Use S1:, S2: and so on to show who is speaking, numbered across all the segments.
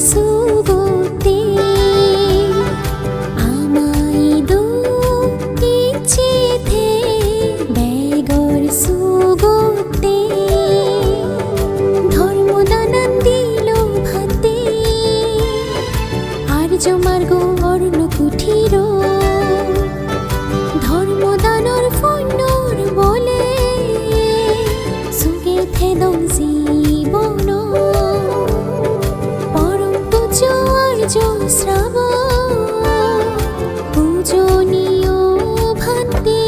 S1: সুগতে আমাইদো ইচ্ছেতে বেগর সুগতে ধর্মদানান দিল ভাতে আর্য মার্গ অর্ণ কুঠির ধর্মদানর ফন্যর বলে সুগে থেদং জীবন পরম পূজ্য আর্য শ্রাবণ পূজনীয় ভান্তে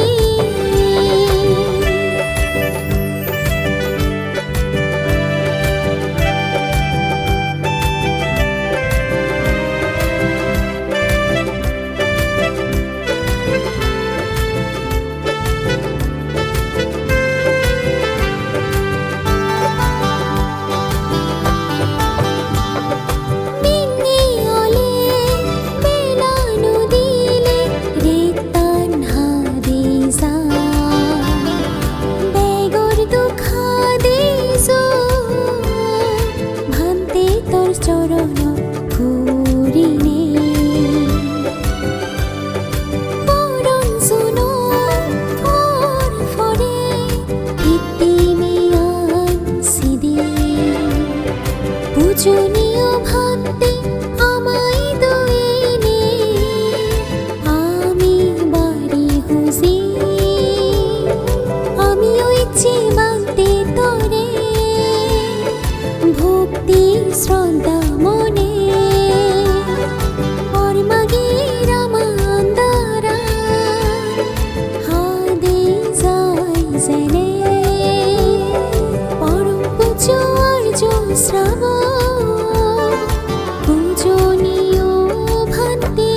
S1: চরণ ফুরিনে পরম সুনো ফর ফরে ইতিমিয়ান সিদে পূজনীয় ভান্তে আমায় দোয়েনে আমি বাড়ি হুজি আমিও ইচ্ছে মানতে তরে ভক্তি শ্রদ্ধা মনে পরমাগে রামান্দারা হাদে যাই জেনে পরম পূজ্য আর্য শ্রাবণ পূজনীয় ভান্তে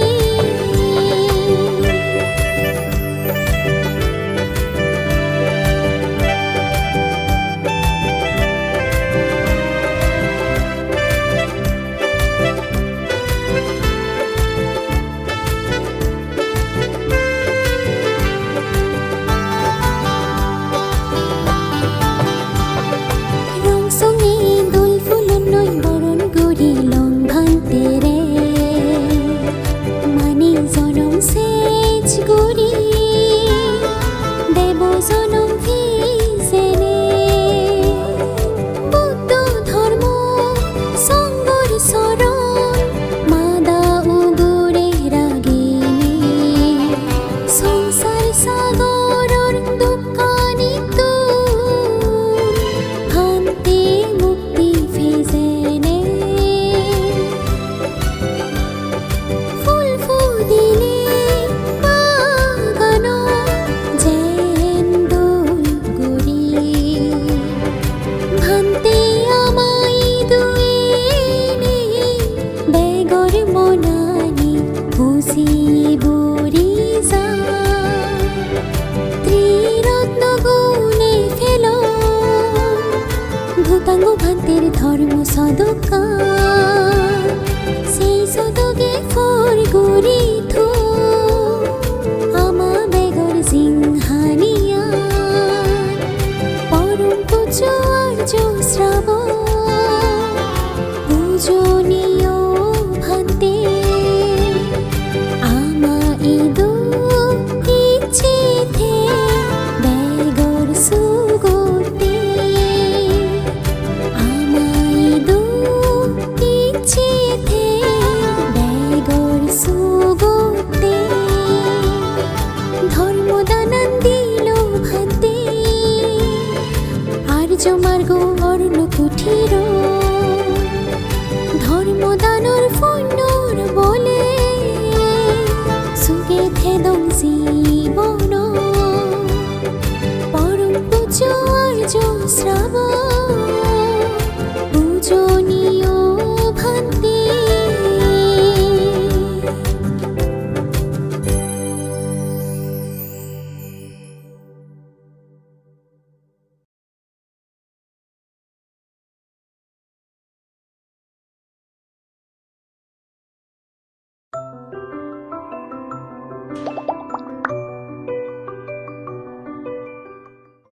S1: ভূতাঙ্গ ভান্তের ধর্ম সদকা সেই সদকে ফর গরিথ আমা বেগর সিংহানিয়া পরম পূজ্য আর্য শ্রাবণ পূজনীয় ভান্তে আমাইদো ইচ্ছেতে বেগর সুগতে ধর্মদানান দিল ভাতে আর্য মার্গ অর্ণ কুঠির ধর্মদানর ফন্যর বলে সুগে থেদং জীবন পরম পূজ্য আর্য শ্রাবণ